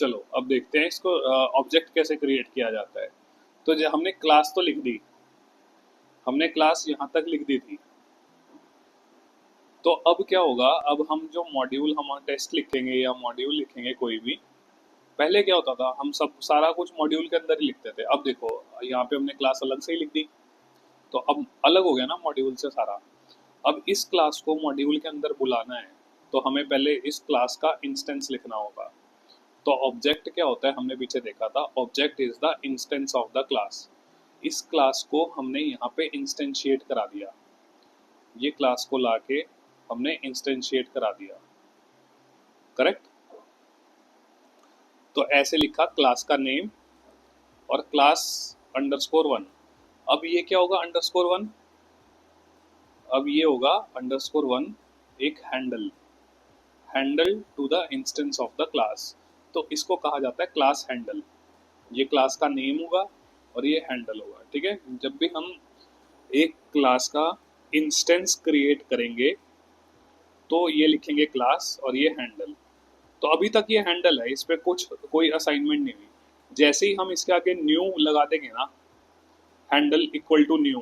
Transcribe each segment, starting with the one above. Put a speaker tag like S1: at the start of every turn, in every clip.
S1: चलो अब देखते हैं इसको ऑब्जेक्ट कैसे क्रिएट किया जाता है। तो जो हमने क्लास तो लिख दी, हमने क्लास यहाँ तक लिख दी थी। तो अब क्या होगा, अब हम जो मॉड्यूल हम टेस्ट लिखेंगे या मॉड्यूल लिखेंगे कोई भी, पहले क्या होता था हम सब सारा कुछ मॉड्यूल के अंदर ही लिखते थे। अब देखो यहाँ पे हमने क्लास अलग से ही लिख दी, तो अब अलग हो गया ना मॉड्यूल से सारा। अब इस क्लास को मॉड्यूल के अंदर बुलाना है तो हमें पहले इस क्लास का इंस्टेंस लिखना होगा। तो ऑब्जेक्ट क्या होता है, हमने पीछे देखा था, object is the instance of the class. इस क्लास को हमने यहाँ पे इंस्टेंशिएट करा दिया, ये क्लास को लाके हमने इंस्टेंशिएट करा दिया, करेक्ट। तो ऐसे लिखा क्लास का नेम और क्लास अंडरस्कोर वन। अब ये क्या होगा अंडरस्कोर वन, अब ये होगा अंडरस्कोर वन एक handle, handle to the instance of the class. तो इसको कहा जाता है क्लास हैंडल। ये क्लास का नेम होगा और ये हैंडल होगा, ठीक है। जब भी हम एक क्लास का इंस्टेंस क्रिएट करेंगे तो ये लिखेंगे क्लास और ये हैंडल। तो अभी तक ये हैंडल है, इस पर कुछ कोई असाइनमेंट नहीं हुई। जैसे ही हम इसके आगे न्यू लगा देंगे ना, हैंडल इक्वल टू न्यू,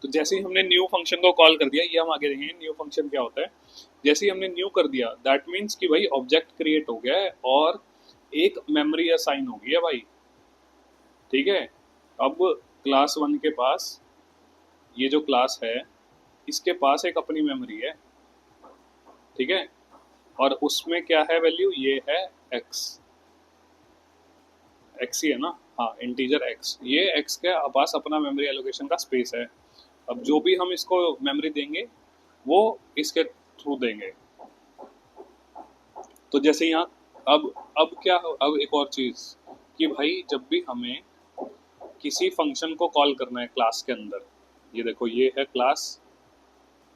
S1: तो जैसे ही हमने न्यू फंक्शन को कॉल कर दिया, ये हम आगे देखेंगे न्यू फंक्शन क्या होता है। जैसे ही हमने न्यू कर दिया दैट मीन्स कि भाई ऑब्जेक्ट क्रिएट हो गया है और एक मेमोरी असाइन हो गई है भाई, ठीक है। अब क्लास वन के पास, ये जो क्लास है इसके पास एक अपनी मेमोरी है, ठीक है। और उसमें क्या है वैल्यू, ये है एक्स, एक्स ही है ना, हाँ इंटीजर एक्स। ये एक्स के पास अपना मेमोरी एलोकेशन का स्पेस है। अब जो भी हम इसको मेमोरी देंगे वो इसके थ्रू देंगे। तो जैसे यहाँ अब क्या, अब एक और चीज कि भाई जब भी हमें किसी फंक्शन को कॉल करना है क्लास के अंदर, ये देखो ये है क्लास,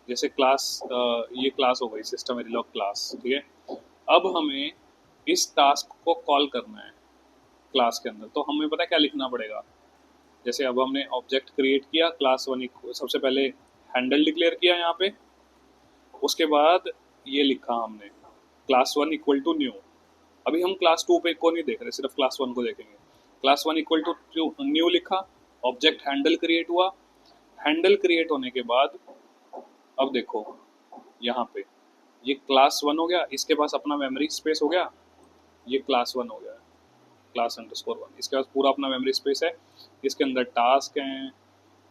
S1: जैसे क्लास ये क्लास हो गई सिस्टम वेरिलॉग क्लास, ठीक है। अब हमें इस टास्क को कॉल करना है क्लास के अंदर, तो हमें पता है क्या लिखना पड़ेगा। जैसे अब हमने ऑब्जेक्ट क्रिएट किया क्लास वन, सबसे पहले हैंडल डिक्लेयर किया यहाँ पे, उसके बाद ये लिखा हमने class one equal to new. अभी हम क्लास टू पे को नहीं देख रहे, सिर्फ क्लास वन को देखेंगे। Class one equal to new लिखा, ऑब्जेक्ट हैंडल क्रिएट हुआ। हैंडल क्रिएट होने के बाद अब देखो यहाँ पे ये क्लास वन हो गया, इसके पास अपना मेमोरी स्पेस हो गया, ये क्लास वन हो गया क्लास अंडरस्कोर वन, इसके पास पूरा अपना मेमोरी स्पेस है, इसके अंदर टास्क हैं,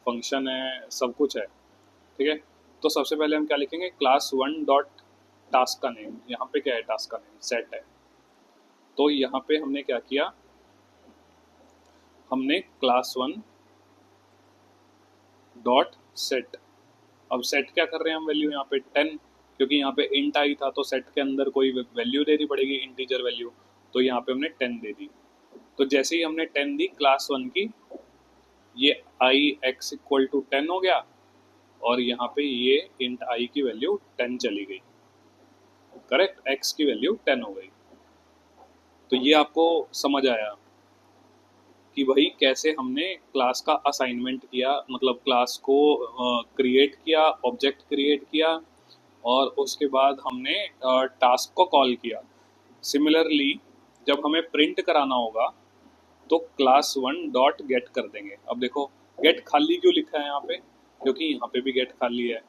S1: फंक्शन है, सब कुछ है, ठीक है। तो सबसे पहले हम क्या लिखेंगे, क्लास वन डॉट टास्क का नेम, यहाँ पे क्या है टास्क का नेम सेट है। तो यहाँ पे हमने क्या किया, हमने क्लास वन डॉट सेट। अब सेट क्या कर रहे हैं हम, वैल्यू यहाँ पे 10, क्योंकि यहाँ पे इंट आई था तो सेट के अंदर कोई वैल्यू देनी पड़ेगी इंटीजर वैल्यू, तो यहाँ पे हमने 10 दे दी। तो जैसे ही हमने 10 दी क्लास वन की, ये आई एक्स इक्वल टू 10 हो गया और यहाँ पे ये इंट आई की वैल्यू 10 चली गई, करेक्ट, एक्स की वैल्यू 10 हो गई। तो ये आपको समझ आया कि भाई कैसे हमने क्लास का असाइनमेंट किया, मतलब क्लास को क्रिएट किया, ऑब्जेक्ट क्रिएट किया और उसके बाद हमने टास्क को कॉल किया। सिमिलरली जब हमें प्रिंट कराना होगा तो क्लास वन डॉट गेट कर देंगे। अब देखो गेट खाली क्यों लिखा है यहाँ पे, क्योंकि यहाँ पे भी गेट खाली है।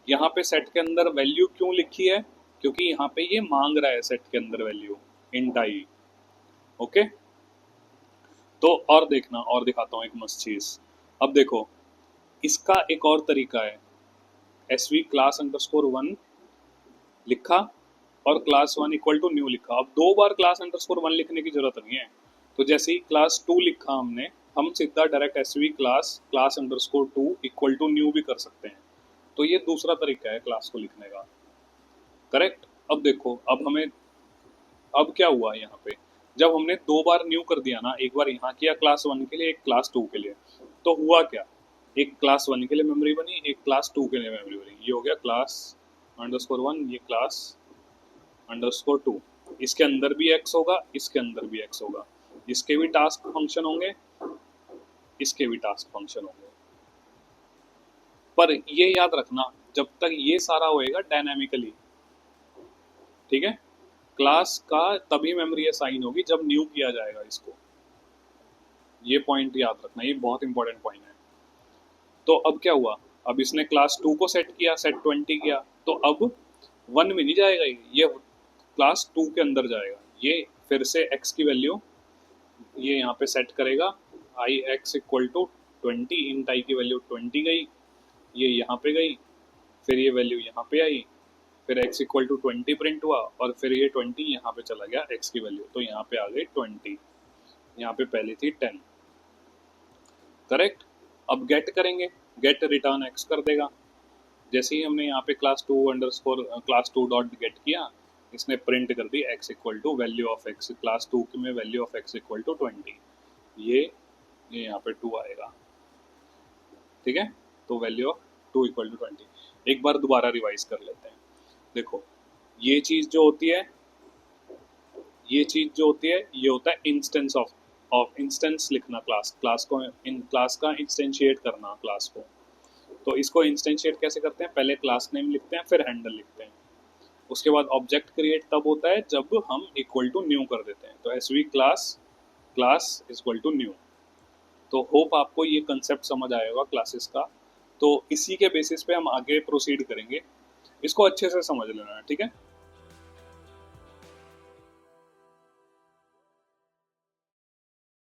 S1: यहाँ पे सेट के अंदर वैल्यू क्यों लिखी है, क्योंकि यहाँ पे ये मांग रहा है सेट के अंदर वैल्यू इंट आई, ओके। तो और देखना, और दिखाता हूँ एक मस्त चीज। अब देखो इसका एक और तरीका है, एसवी क्लास अंडरस्कोर वन लिखा और class one equal to new लिखा। अब दो बार क्लास अंडरस्कोर वन लिखने की जरूरत नहीं है। तो जैसे ही क्लास टू लिखा हमने, हम सीधा direct SV class class underscore two equal to new भी कर सकते हैं। तो ये दूसरा तरीका है क्लास को लिखने का, करेक्ट। अब देखो अब हमें, अब क्या हुआ यहाँ पे, जब हमने दो बार न्यू कर दिया ना, एक बार यहाँ किया क्लास वन के लिए, एक क्लास टू के लिए, तो हुआ क्या, एक क्लास वन के लिए मेमोरी बनी, एक क्लास टू के लिए मेमोरी बनी। ये हो गया क्लास अंडरस्कोर वन, ये क्लास अंडरस्कोर टू। इसके अंदर भी एक्स होगा, इसके अंदर भी एक्स होगा, इसके भी टास्क फंक्शन होंगे, इसके भी टास्क फंक्शन होंगे। पर ये याद रखना जब तक ये सारा होएगा डायनामिकली, ठीक है। क्लास का तभी मेमोरी असाइन होगी जब न्यू किया जाएगा इसको। ये पॉइंट याद रखना, ये बहुत इंपॉर्टेंट पॉइंट है। तो अब क्या हुआ, अब इसने क्लास 2 को सेट किया, सेट 20 किया, तो अब 1 में नहीं जाएगा, ये क्लास 2 के अंदर जाएगा। ये फिर से x की वैल्यू ये यहाँ पे सेट करेगा, आई एक्स इक्वल टू 20, इंट आई की वैल्यू 20 गई, ये यहाँ पे गई, फिर ये वैल्यू यहाँ पे आई, फिर x इक्वल टू 20 प्रिंट हुआ, और फिर ये 20 यहाँ पे चला गया x की वैल्यू, तो यहाँ पे आ गई 20, यहाँ पे पहले थी 10। करेक्ट। अब गेट करेंगे, गेट रिटर्न x कर देगा। जैसे ही हमने यहाँ पे class 2 underscore class 2 dot get किया, इसने प्रिंट कर दी x equal to value of x, class 2 में value of x equal to 20, ये यहाँ पे 2 आएगा। ठीक है, तो वैल्यू ऑफ 2 इक्वल टू 20। एक बार दोबारा रिवाइज कर लेते हैं। देखो, ये चीज जो होती है, ये चीज जो होती है, ये होता है इंस्टेंस ऑफ इंस्टेंस लिखना, क्लास को इन क्लास का इंस्टेंशिएट करना क्लास को। तो इसको इंस्टेंशिएट कैसे करते हैं, पहले क्लास नेम लिखते हैं, फिर हैंडल लिखते हैं, उसके बाद ऑब्जेक्ट क्रिएट तब होता है जब हम इक्वल टू न्यू कर देते हैं। तो SV class class equal to new. तो होप आपको ये कंसेप्ट समझ आएगा क्लासेस का। तो इसी के बेसिस पे हम आगे प्रोसीड करेंगे, इसको अच्छे से समझ लेना है, ठीक है।